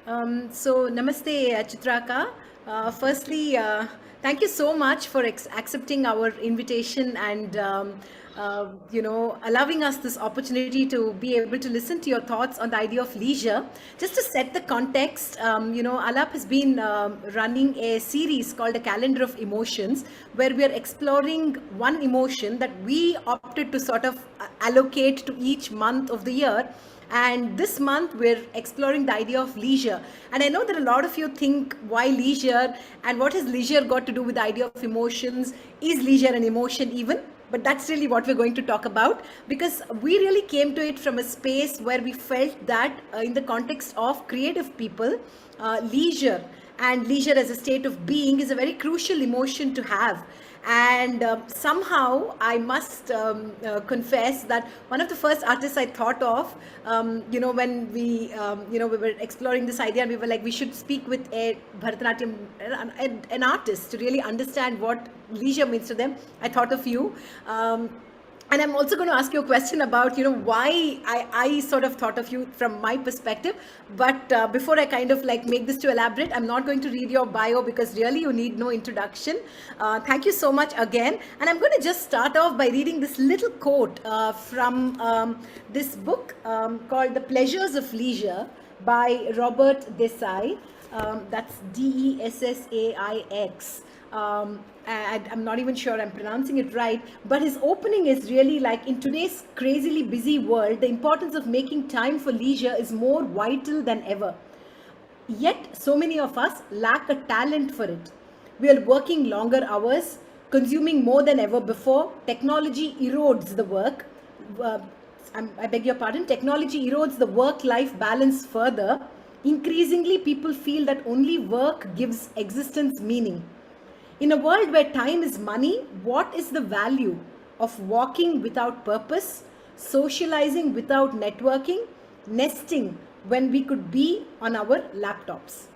Namaste, Chitraka. Firstly, thank you so much for accepting our invitation and allowing us this opportunity to be able to listen to your thoughts on the idea of leisure. Just to set the context, Alap has been running a series called a Calendar of Emotions, where we are exploring one emotion that we opted to sort of allocate to each month of the year. And this month, we're exploring the idea of leisure. And I know that a lot of you think, why leisure? And what has leisure got to do with the idea of emotions? Is leisure an emotion even? But that's really what we're going to talk about, because we really came to it from a space where we felt that in the context of creative people, leisure and leisure as a state of being is a very crucial emotion to have. And somehow I must confess that one of the first artists I thought of, when we were exploring this idea, and we were like, we should speak with a Bharatanatyam, an artist, to really understand what leisure means to them. I thought of you. And I'm also going to ask you a question about, why I sort of thought of you from my perspective. But before I kind of like make this to elaborate, I'm not going to read your bio, because really you need no introduction. Thank you so much again. And I'm going to just start off by reading this little quote from this book called The Pleasures of Leisure by Robert Desai. That's Dessaix. I'm not even sure I'm pronouncing it right, but his opening is really like, in today's crazily busy world, the importance of making time for leisure is more vital than ever. Yet, so many of us lack a talent for it. We are working longer hours, consuming more than ever before. Technology erodes the work. I beg your pardon. Technology erodes the work-life balance further. Increasingly, people feel that only work gives existence meaning. In a world where time is money, what is the value of walking without purpose, socializing without networking, nesting when we could be on our laptops?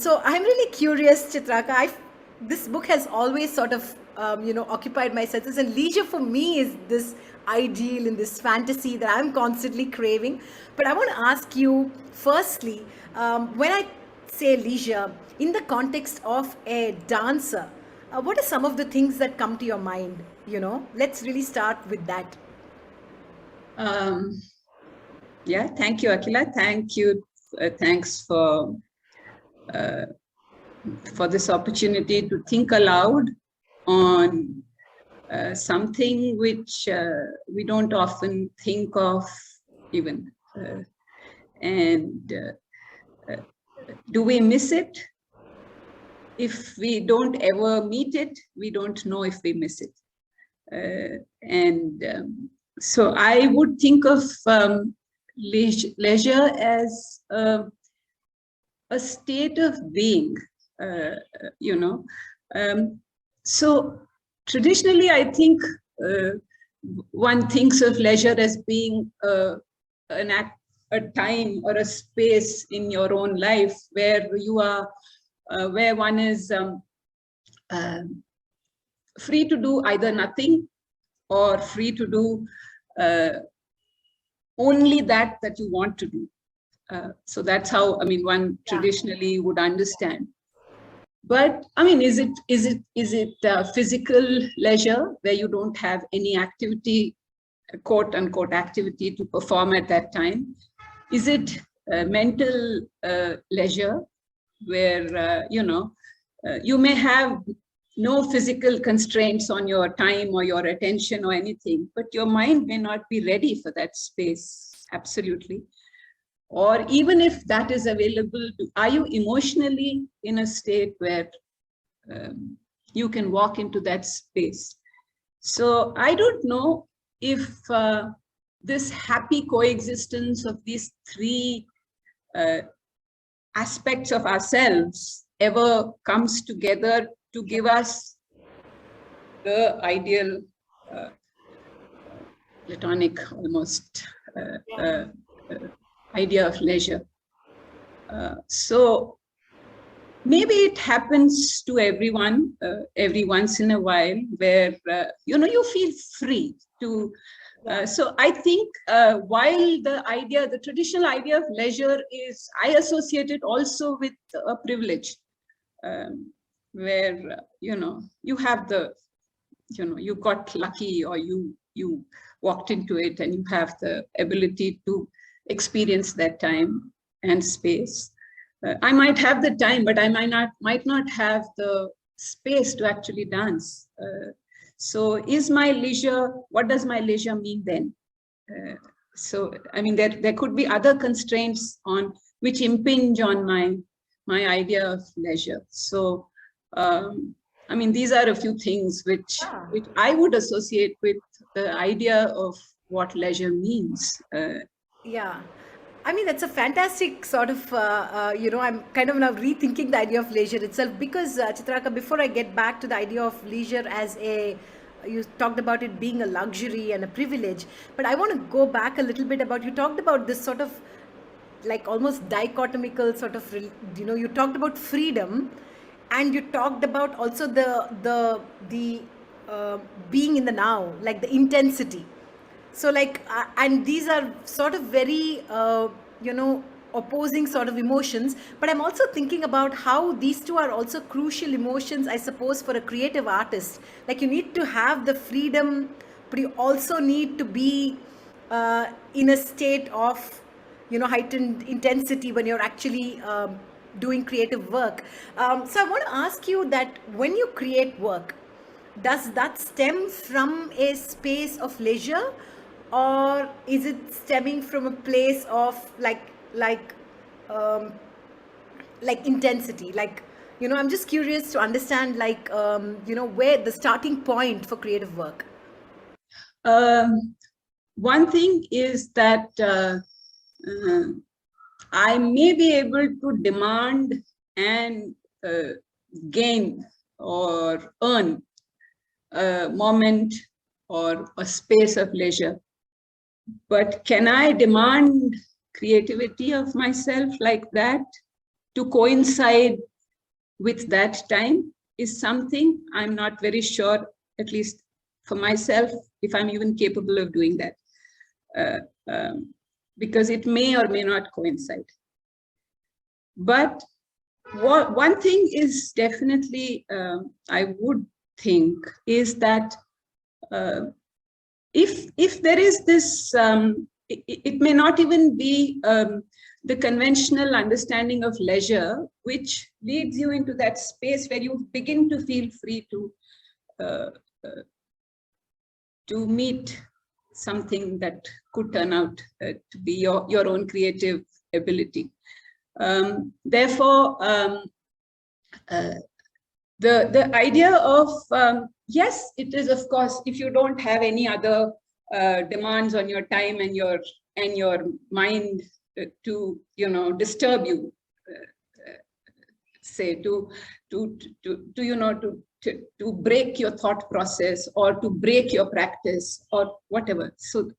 So I'm really curious, Chitraka. This book has always sort of occupied my senses, and leisure for me is this ideal and this fantasy that I'm constantly craving. But I want to ask you, firstly, when I say leisure in the context of a dancer, what are some of the things that come to your mind? Let's really start with that. Yeah, thank you, Akila. Thank you. Thanks for this opportunity to think aloud on something which we don't often think of even. Do we miss it? If we don't ever meet it, we don't know if we miss it. So I would think of leisure as a state of being, So traditionally, I think one thinks of leisure as being a time or a space in your own life where you are, where one is free to do either nothing or free to do only that you want to do. So that's how, one traditionally would understand. But is it physical leisure where you don't have any activity, quote unquote activity, to perform at that time? Is it mental leisure where you may have no physical constraints on your time or your attention or anything, but your mind may not be ready for that space? Absolutely. Or even if that is available, are you emotionally in a state where you can walk into that space? So I don't know if this happy coexistence of these three aspects of ourselves ever comes together to give us the ideal platonic almost idea of leisure. So maybe it happens to everyone every once in a while, where you feel free to So I think while the traditional idea of leisure is, I associate it also with a privilege, where, you have you got lucky, or you walked into it and you have the ability to experience that time and space. I might have the time, but I might not have the space to actually dance. So is my leisure, what does my leisure mean then? So, I mean, there could be other constraints on which impinge on my idea of leisure. So, I mean, these are a few things which I would associate with the idea of what leisure means. Yeah. I mean, that's a fantastic sort of, I'm kind of now rethinking the idea of leisure itself because, Chitraka, before I get back to the idea of leisure as you talked about it being a luxury and a privilege, but I want to go back a little bit about, you talked about this sort of like almost dichotomical sort of, you talked about freedom and you talked about also the being in the now, like the intensity. So like and these are sort of very opposing sort of emotions, but I'm also thinking about how these two are also crucial emotions, I suppose, for a creative artist. Like you need to have the freedom, but you also need to be in a state of heightened intensity when you're actually doing creative work. So I want to ask you that when you create work, does that stem from a space of leisure, or is it stemming from a place of um, like intensity? Like, I'm just curious to understand, like, where the starting point for creative work. One thing is that I may be able to demand and gain or earn a moment or a space of leisure. But can I demand creativity of myself like that to coincide with that time is something I'm not very sure, at least for myself, if I'm even capable of doing that. Because it may or may not coincide. But one thing is definitely, I would think, is that if there is this, it may not even be the conventional understanding of leisure, which leads you into that space where you begin to feel free to meet something that could turn out to be your own creative ability. Therefore, the idea of, yes, it is, of course, if you don't have any other demands on your time and your mind to disturb you, say to break your thought process or to break your practice or whatever. So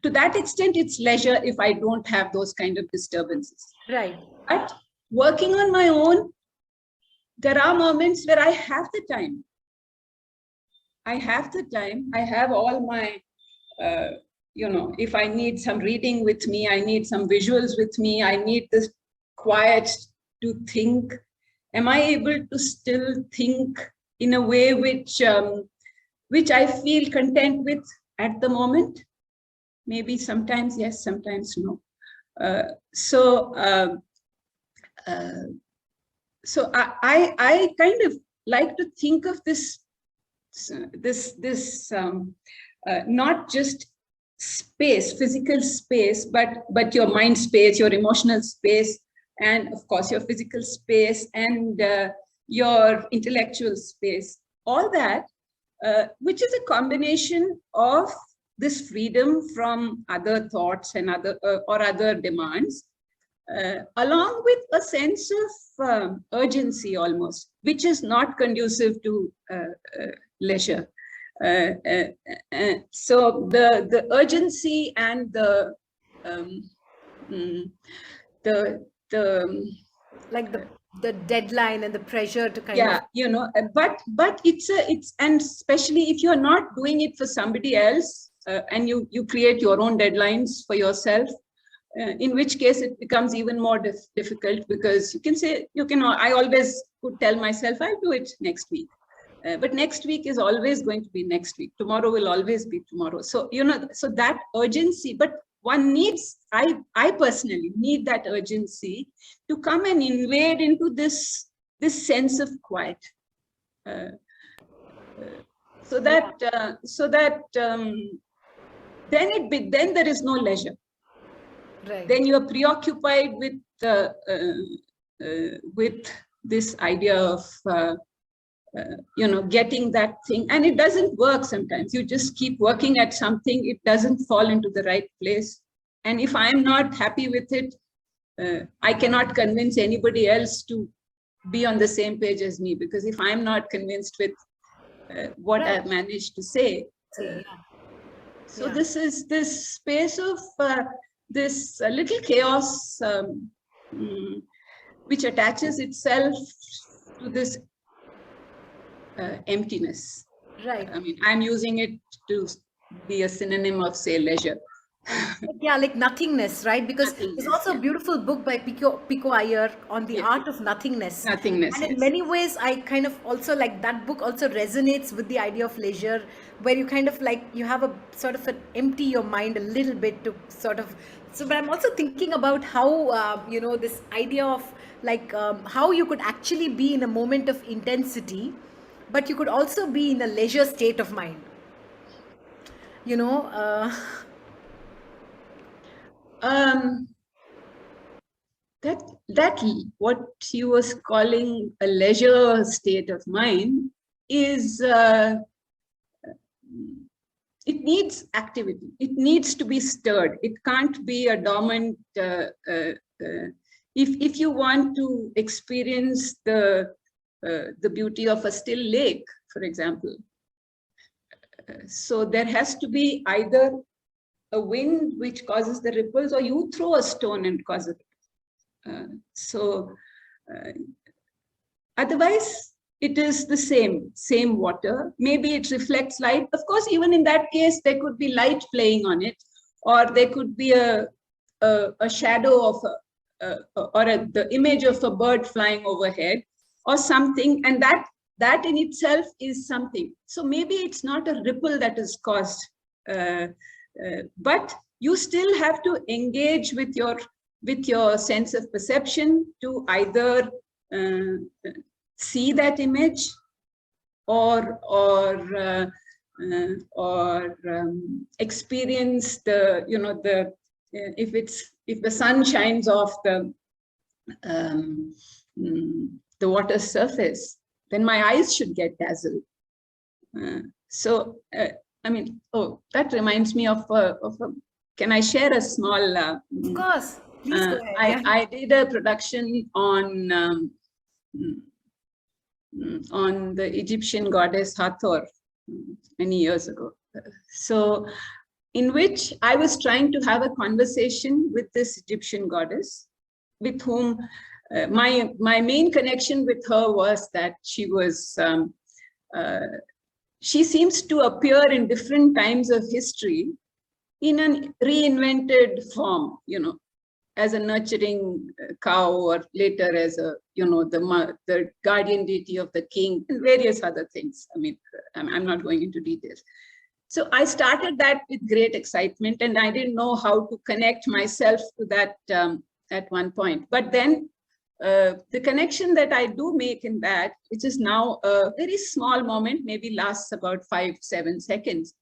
to that extent, it's leisure if I don't have those kind of disturbances. Right. But working on my own, there are moments where I have the time. I have all my, if I need some reading with me, I need some visuals with me, I need this quiet to think. Am I able to still think in a way which I feel content with at the moment? Maybe sometimes yes, sometimes no. So I kind of like to think of this not just space, physical space, but your mind space, your emotional space, and of course your physical space and your intellectual space, all that, which is a combination of this freedom from other thoughts and other demands, along with a sense of urgency almost, which is not conducive to leisure. So the urgency and the like the deadline and the pressure to kind of but it's and especially if you're not doing it for somebody else, and you create your own deadlines for yourself, in which case it becomes even more difficult, because you can say, I always could tell myself, I'll do it next week. But next week is always going to be next week. Tomorrow will always be tomorrow. So, so that urgency, but one needs, I personally need that urgency to come and invade into this sense of quiet. So that then there is no leisure. Right. Then you are preoccupied with this idea of getting that thing, and it doesn't work. Sometimes you just keep working at something, it doesn't fall into the right place, and if I'm not happy with it, I cannot convince anybody else to be on the same page as me, because if I'm not convinced with what I've managed to say, this is this space of this little chaos which attaches itself to this emptiness. Right. I mean, I'm using it to be a synonym of, say, leisure. Yeah, like nothingness, right? Because there's also a beautiful book by Pico Iyer on the art of nothingness. Nothingness, and in many ways, I kind of also like that book also resonates with the idea of leisure, where you kind of like, you have a sort of empty your mind a little bit to sort of, so, but I'm also thinking about how, this idea of like how you could actually be in a moment of intensity, but you could also be in a leisure state of mind. That what you was calling a leisure state of mind is it needs activity. It needs to be stirred. It can't be a dormant. If you want to experience the beauty of a still lake, for example, so there has to be either a wind which causes the ripples, or you throw a stone and cause it. Otherwise, it is the same water. Maybe it reflects light. Of course, even in that case, there could be light playing on it, or there could be a shadow of the image of a bird flying overhead, or something, and that in itself is something. So maybe it's not a ripple that is caused, but you still have to engage with your sense of perception to either see that image, or experience the if the sun shines off the water surface, then my eyes should get dazzled. I mean, that reminds me of can I share a small? Of course, please go ahead. I did a production on the Egyptian goddess Hathor many years ago. So, in which I was trying to have a conversation with this Egyptian goddess, with whom my main connection with her was that she was. She seems to appear in different times of history in a reinvented form, as a nurturing cow, or later as a, the guardian deity of the king, and various other things. I mean, I'm not going into details. So I started that with great excitement, and I didn't know how to connect myself to that at one point. But then the connection that I do make in that, which is now a very small moment, maybe lasts about 5-7 seconds.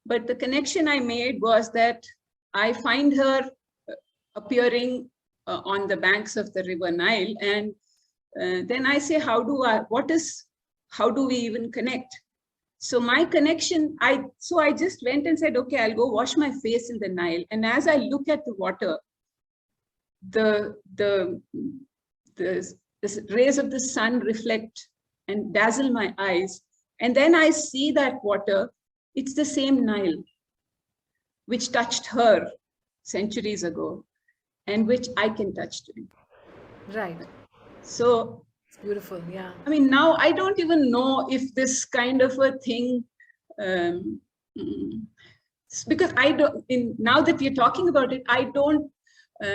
But the connection I made was that I find her appearing on the banks of the river Nile. And then I say, how do we even connect? So my connection, I just went and said, okay, I'll go wash my face in the Nile. And as I look at the water, the rays of the sun reflect and dazzle my eyes. And then I see that water, it's the same Nile, which touched her centuries ago, and which I can touch today. Right. So it's beautiful, yeah. I mean, now I don't even know if this kind of a thing because I don't, now that we're talking about it, I don't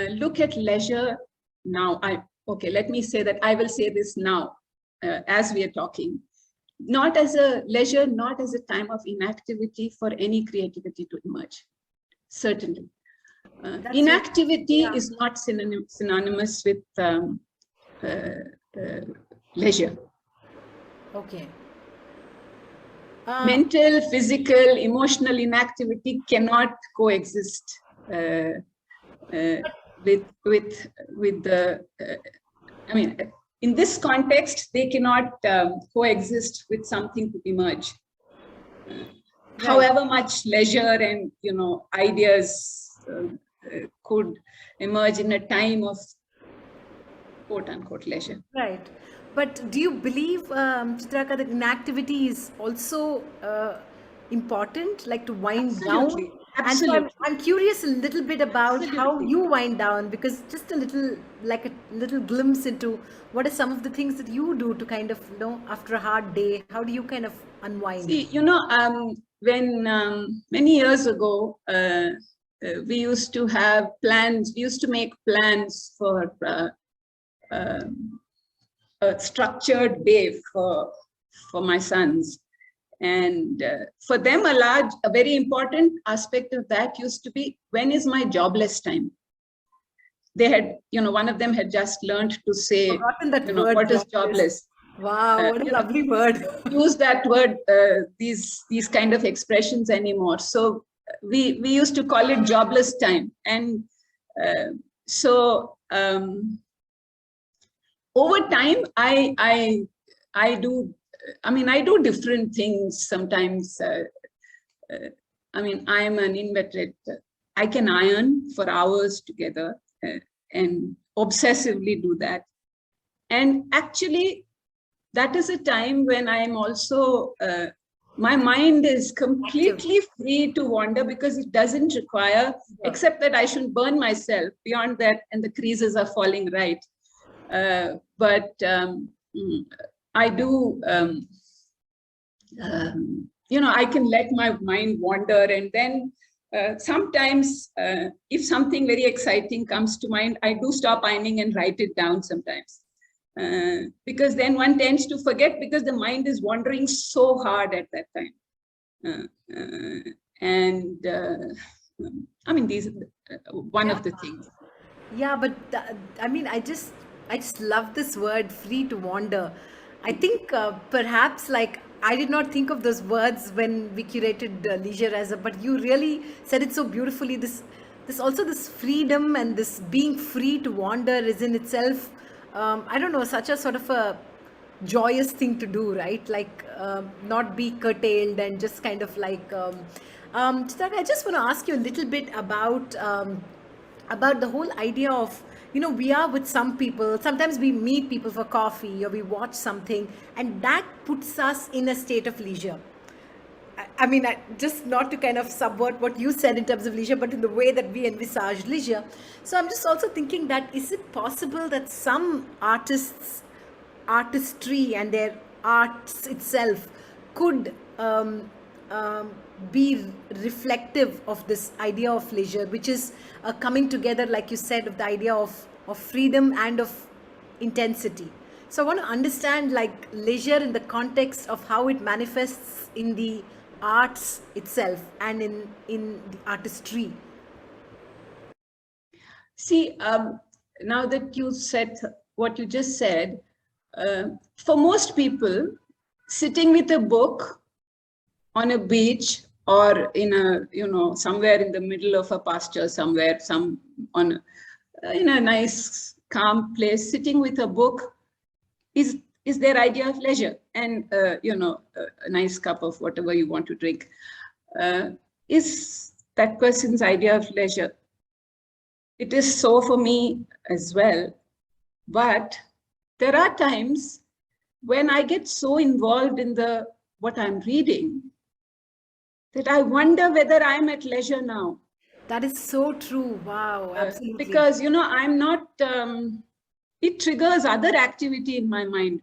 look at leisure now. Okay, let me say that I will say this now as we are talking, not as a leisure, not as a time of inactivity for any creativity to emerge, certainly. Inactivity is not synonymous with leisure. Okay. Mental, physical, emotional inactivity cannot coexist with the. I mean, in this context, they cannot coexist with something to emerge. However much leisure and ideas could emerge in a time of quote unquote leisure. Right. But do you believe, Chitraka, that inactivity is also important, like to wind Absolutely. down? Absolutely. And so I'm curious a little bit about Absolutely. how you wind down, because just a little, like a little glimpse into what are some of the things that you do to kind of, after a hard day, how do you kind of unwind? See, when many years ago, we used to have plans, we used to make plans for a structured day for my sons. And for them, a very important aspect of that used to be, when is my jobless time? They had, one of them had just learned to say, what is jobless? Wow, what a lovely word. Use that word, these kind of expressions anymore. So we used to call it jobless time. And so over time, I do different things sometimes. I'm an inveterate, I can iron for hours together and obsessively do that. And actually, that is a time when I'm also, my mind is completely free to wander, because it doesn't require, except that I shouldn't burn myself. Beyond that, and the creases are falling right. But I do, I can let my mind wander, and then sometimes if something very exciting comes to mind, I do stop ironing and write it down sometimes. Because then one tends to forget, because the mind is wandering so hard at that time. These are one of the things. Yeah, but I just love this word, free to wander. I think perhaps, like, I did not think of those words when we curated leisure as a, but you really said it so beautifully. This freedom and this being free to wander is in itself, I don't know, such a sort of a joyous thing to do, right? Like, not be curtailed and just kind of like, Chitraka, I just want to ask you a little bit about the whole idea of, we are with some people, sometimes we meet people for coffee or we watch something, and that puts us in a state of leisure. Just not to kind of subvert what you said in terms of leisure, but in the way that we envisage leisure. So I'm just also thinking that, is it possible that some artistry and their arts itself could be reflective of this idea of leisure, which is coming together, like you said, of the idea of freedom and of intensity. So I want to understand, like, leisure in the context of how it manifests in the arts itself and in the artistry. See, now that you said what you just said, for most people, sitting with a book on a beach or in a, somewhere in the middle of a pasture somewhere, in a nice calm place, sitting with a book is their idea of leisure. And, a nice cup of whatever you want to drink is that person's idea of leisure. It is so for me as well. But there are times when I get so involved in what I'm reading that I wonder whether I'm at leisure now. That is so true. Wow, absolutely. Because, I'm not, it triggers other activity in my mind.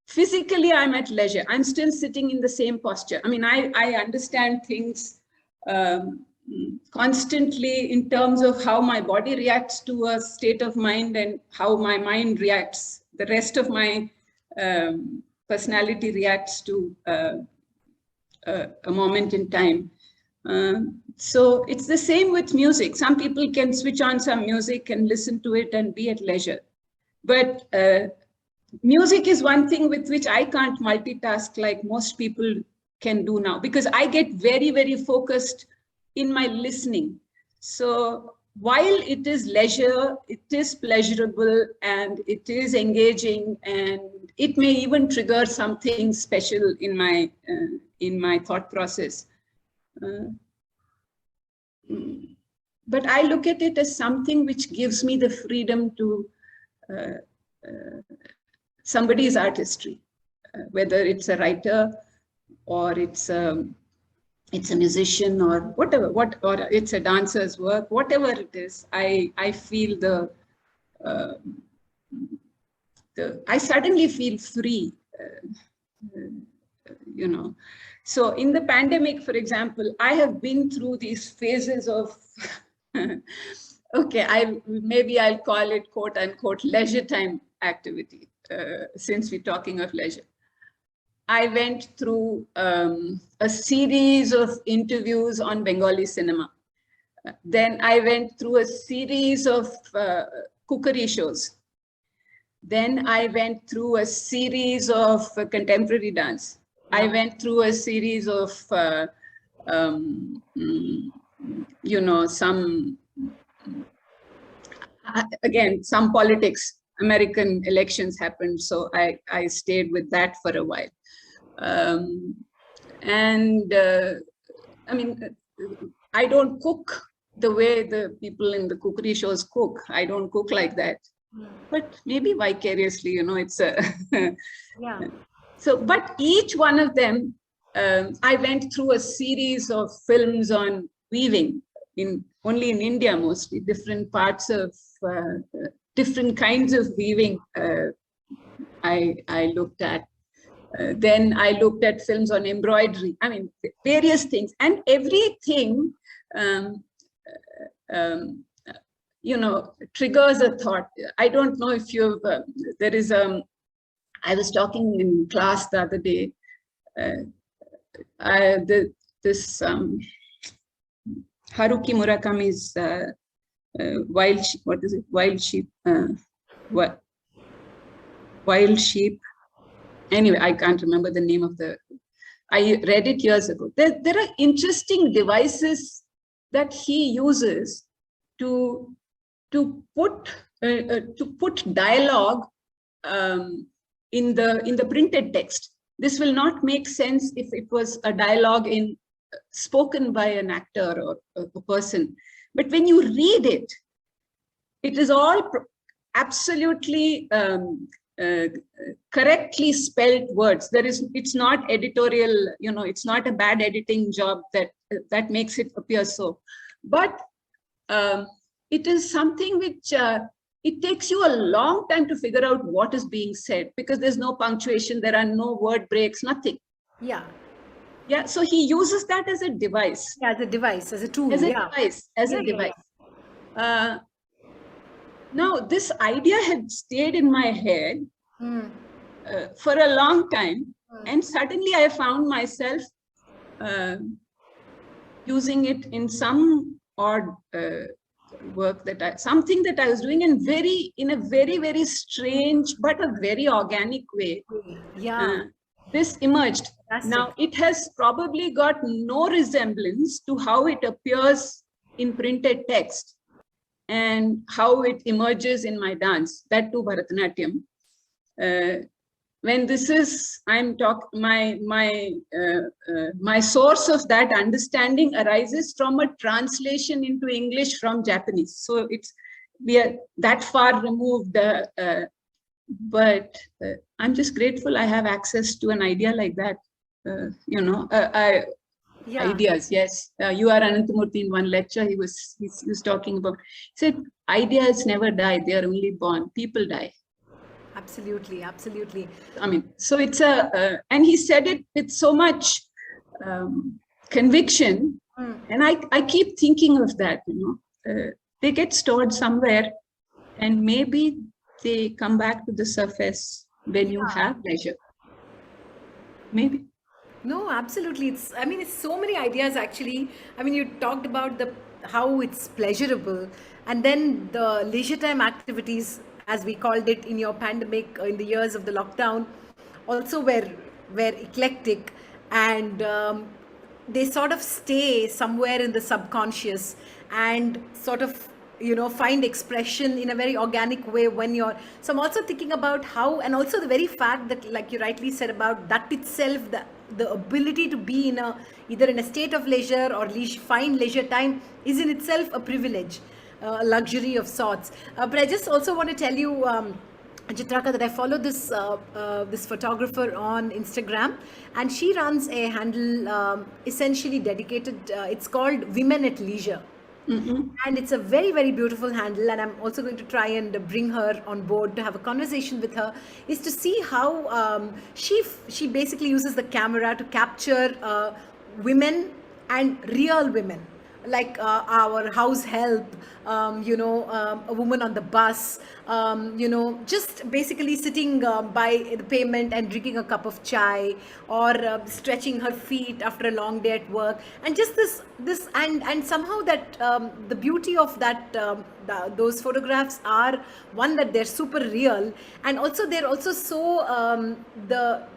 Physically, I'm at leisure. I'm still sitting in the same posture. I understand things constantly in terms of how my body reacts to a state of mind and how my mind reacts, the rest of my personality reacts to a moment in time. So it's the same with music. Some people can switch on some music and listen to it and be at leisure. But music is one thing with which I can't multitask like most people can do now, because I get very, very focused in my listening. So while it is leisure, it is pleasurable and it is engaging, and it may even trigger something special in my thought process. But I look at it as something which gives me the freedom to somebody's artistry, whether it's a writer or it's a musician or whatever, or it's a dancer's work, whatever it is. I feel I suddenly feel free, you know. So in the pandemic, for example, I have been through these phases of, okay, maybe I'll call it quote unquote leisure time activity, since we're talking of leisure. I went through a series of interviews on Bengali cinema. Then I went through a series of cookery shows. Then I went through a series of contemporary dance. I went through a series of, you know, some politics. American elections happened, so I stayed with that for a while. I mean, I don't cook the way the people in the cookery shows cook. I don't cook like that. But maybe vicariously, you know, it's a Yeah. So, but each one of them, I went through a series of films on weaving, only in India mostly, different parts of different kinds of weaving I looked at. Then I looked at films on embroidery, I mean, various things, and everything, you know, triggers a thought. I don't know if you've, there is I was talking in class the other day, this Haruki Murakami's Wild Sheep, what is it? Wild Sheep, Wild Sheep. Anyway, I can't remember the name of I read it years ago. There are interesting devices that he uses to put dialogue in the printed text. This will not make sense if it was a dialogue spoken by an actor or a person. But when you read it, it is all absolutely correctly spelled words. It's not editorial, you know, it's not a bad editing job that makes it appear so. But it is something which it takes you a long time to figure out what is being said, because there's no punctuation, there are no word breaks, nothing. Yeah. Yeah, so he uses that as a device. Yeah, as a device, as a tool. As a device, as a device. Now, this idea had stayed in my head for a long time, and suddenly I found myself using it in some odd work something that I was doing in a very, very strange but a very organic way. Yeah. This emerged. Fantastic. Now, it has probably got no resemblance to how it appears in printed text and how it emerges in my dance, that too Bharatanatyam. When this is, my source of that understanding arises from a translation into English from Japanese. So we are that far removed, but I'm just grateful I have access to an idea like that. You know, ideas. Yes, you are Anantamurthy in one lecture. He was talking about. He said, ideas never die; they are only born. People die. Absolutely, absolutely. I mean, so it's and he said it with so much conviction And I keep thinking of that, they get stored somewhere, and maybe they come back to the surface when you have leisure. Maybe. No, absolutely. I mean, it's so many ideas actually. I mean, you talked about how it's pleasurable, and then the leisure time activities, as we called it in your pandemic, in the years of the lockdown, also were eclectic, and they sort of stay somewhere in the subconscious and sort of find expression in a very organic way when you're. So I'm also thinking about how, and also the very fact that, like you rightly said, about that itself, the ability to be in either in a state of leisure or find leisure time is in itself a privilege, a luxury of sorts. But I just also want to tell you, Chitraka, that I follow this photographer on Instagram, and she runs a handle essentially dedicated. It's called Women at Leisure. Mm-hmm. And it's a very, very beautiful handle, and I'm also going to try and bring her on board to have a conversation with her, is to see how she basically uses the camera to capture women, and real women, like our house help, a woman on the bus, just basically sitting by the pavement and drinking a cup of chai, or stretching her feet after a long day at work, and just this and somehow that the beauty of that those photographs are, one, that they're super real, and also they're also so the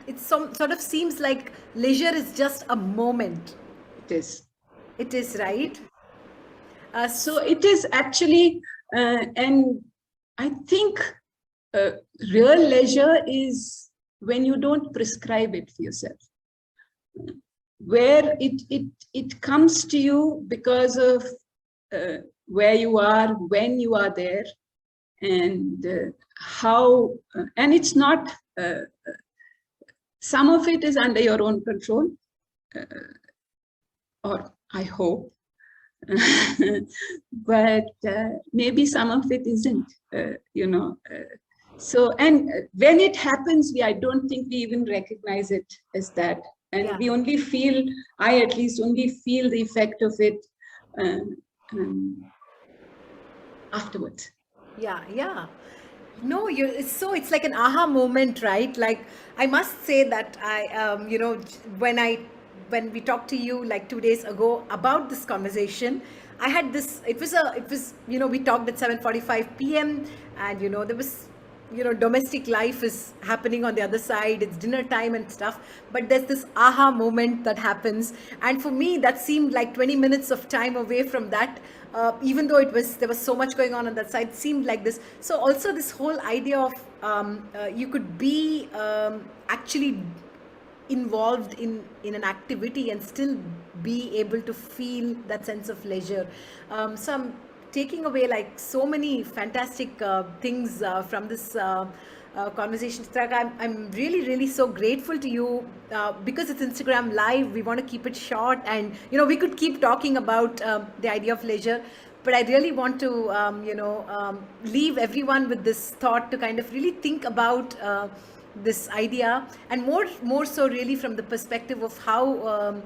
it sort of seems like leisure is just a moment. It is. It is, right? So it is actually, and I think real leisure is when you don't prescribe it for yourself, where it comes to you because of where you are, when you are there, and how, and it's not, some of it is under your own control, or I hope, but maybe some of it isn't, so, and when it happens, I don't think we even recognize it as that. And we only feel, I at least only feel the effect of it afterwards. Yeah. No, it's like an aha moment, right? Like, I must say that when we talked to you like 2 days ago about this conversation, I had this, it was we talked at 7:45 p.m. and there was, domestic life is happening on the other side, it's dinner time and stuff, but there's this aha moment that happens, and for me that seemed like 20 minutes of time away from that, even though there was so much going on that side, seemed like this. So also this whole idea of you could be actually involved in an activity and still be able to feel that sense of leisure. So I'm taking away like so many fantastic things from this conversation. I'm really, really so grateful to you, because it's Instagram Live. We want to keep it short, and we could keep talking about the idea of leisure, but I really want to leave everyone with this thought to kind of really think about this idea, and more so really from the perspective of how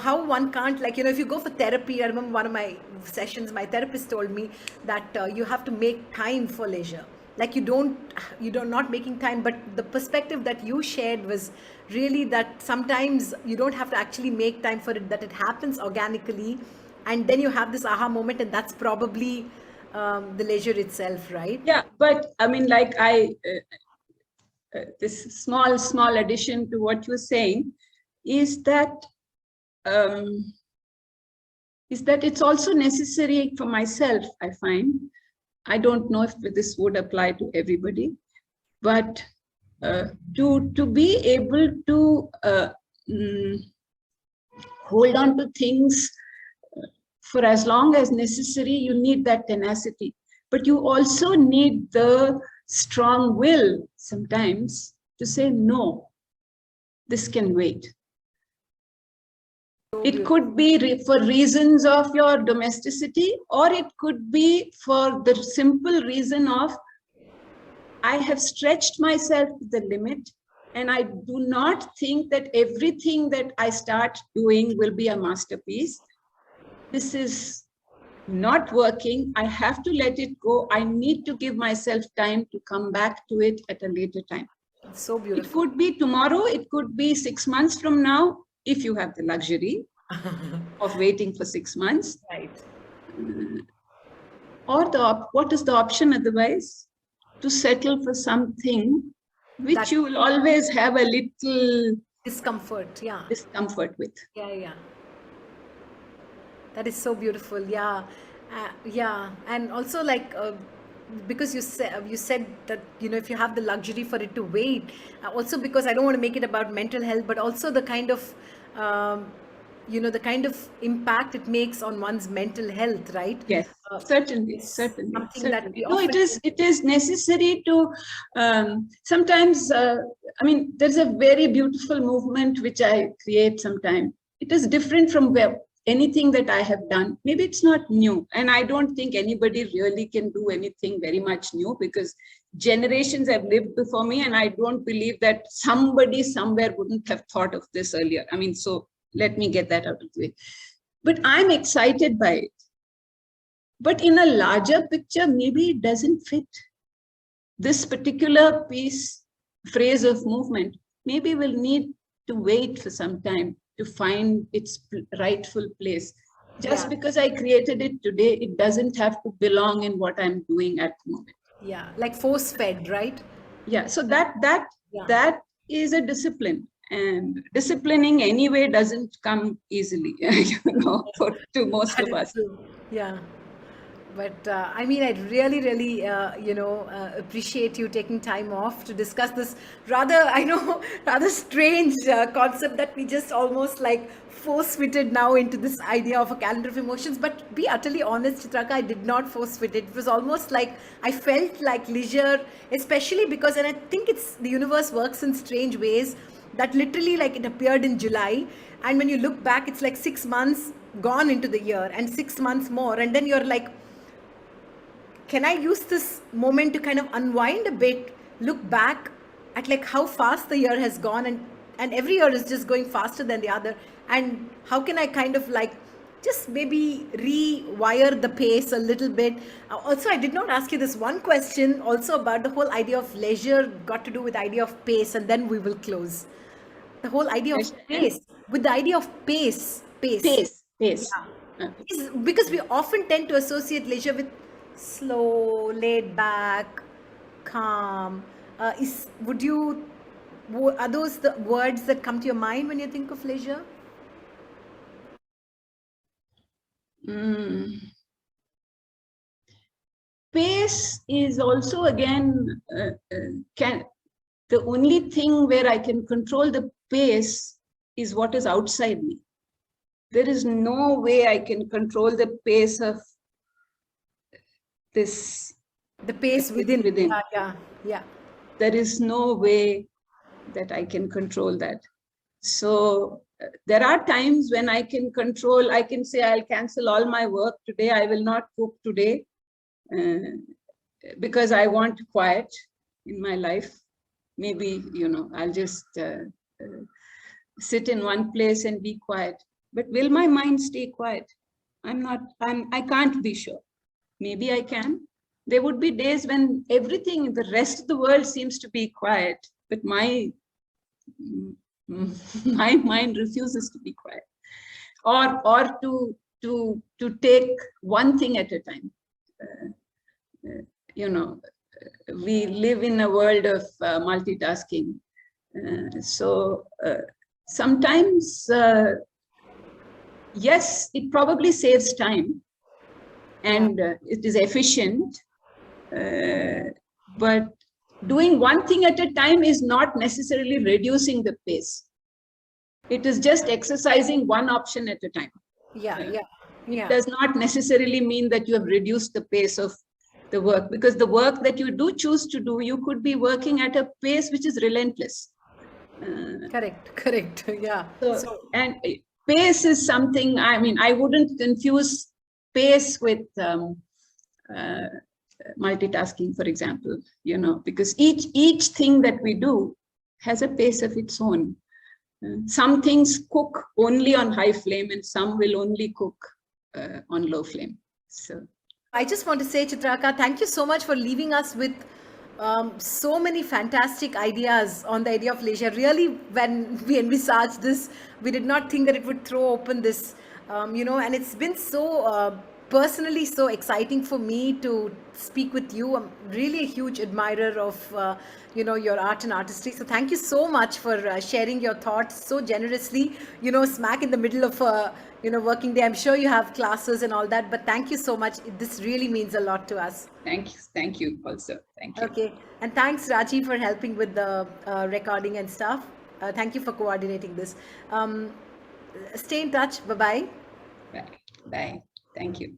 how one can't, like, if you go for therapy. I remember one of my sessions, my therapist told me that you have to make time for leisure. Like, you're not making time, but the perspective that you shared was really that sometimes you don't have to actually make time for it, that it happens organically, and then you have this aha moment, and that's probably the leisure itself, right? Yeah, but I mean, like, this small addition to what you're saying is that it's also necessary for myself, I find. I don't know if this would apply to everybody, but to be able to hold on to things for as long as necessary, you need that tenacity. But you also need the strong will sometimes to say, no, this can wait. It could be for reasons of your domesticity, or it could be for the simple reason of, I have stretched myself to the limit, And I do not think that everything that I start doing will be a masterpiece. This is not working. I have to let it go. I need to give myself time to come back to it at a later time. So It beautiful. could be tomorrow. It could be 6 months from now, if you have the luxury of waiting for 6 months. Right. Or what is the option otherwise? To settle for something which That you will always have a little discomfort. Yeah. discomfort with. Yeah. Yeah. That is so beautiful. Yeah. Yeah. And also like, because you said that, you know, if you have the luxury for it to wait, also because I don't want to make it about mental health, but also the kind of, you know, the kind of impact it makes on one's mental health, right? Yes, certainly, Is certainly, something that certainly. we No, often it is necessary to sometimes. I mean, there's a very beautiful movement which I create sometimes. It is different from anything that I have done. Maybe it's not new, and I don't think anybody really can do anything very much new, because generations have lived before me, and I don't believe that somebody somewhere wouldn't have thought of this earlier. I mean, so let me get that out of the way. But I'm excited by it. But in a larger picture, maybe it doesn't fit. This particular phrase of movement, maybe will need to wait for some time to find its rightful place. Just because I created it today, it doesn't have to belong in what I'm doing at the moment. Yeah, like force fed, right? Yeah, so that is a discipline. And disciplining anyway doesn't come easily, to most of us. Yeah. But I mean, I really, really, appreciate you taking time off to discuss this rather, I know, rather strange concept that we just almost like force fitted now into this idea of a calendar of emotions. But be utterly honest, Chitraka, I did not force fit it. It was almost like I felt like leisure, especially because, and I think it's the universe works in strange ways, that literally like it appeared in July. And when you look back, it's like 6 months gone into the year and 6 months more. And then you're like, can I use this moment to kind of unwind a bit, look back at like how fast the year has gone, and every year is just going faster than the other, and how can I kind of like just maybe rewire the pace a little bit. Also, I did not ask you this one question also about the whole idea of leisure, got to do with the idea of pace, and then we will close. The whole idea of pace, with the idea of pace. Pace. Is because we often tend to associate leisure with slow, laid back, calm. Are those the words that come to your mind when you think of leisure? Pace is also, again, the only thing where I can control the pace is what is outside me. There is no way I can control the pace of this. The pace within. Yeah. There is no way that I can control that. So there are times when I can control, I can say, I'll cancel all my work today. I will not cook today because I want quiet in my life. Maybe, I'll just sit in one place and be quiet. But will my mind stay quiet? I can't be sure. Maybe I can. There would be days when the rest of the world seems to be quiet, but my mind refuses to be quiet, or to take one thing at a time. We live in a world of multitasking. So sometimes, yes, it probably saves time and it is efficient. But doing one thing at a time is not necessarily reducing the pace. It is just exercising one option at a time. It does not necessarily mean that you have reduced the pace of the work, because the work that you do choose to do, you could be working at a pace which is relentless. Correct. Yeah. So, and pace is something, I wouldn't confuse pace with multitasking, for example, because each thing that we do has a pace of its own. Some things cook only on high flame, and some will only cook on low flame. So I just want to say, Chitraka, thank you so much for leaving us with so many fantastic ideas on the idea of leisure. Really, when we envisaged this, we did not think that it would throw open this, and it's been so personally so exciting for me to speak with you. I'm really a huge admirer of, your art and artistry. So thank you so much for sharing your thoughts so generously, smack in the middle of a, working day. I'm sure you have classes and all that, but thank you so much. This really means a lot to us. thank you also. Thank you. Okay. And thanks, Raji, for helping with the recording and stuff. Thank you for coordinating this. Stay in touch. Bye-bye. Bye. Bye. Thank you.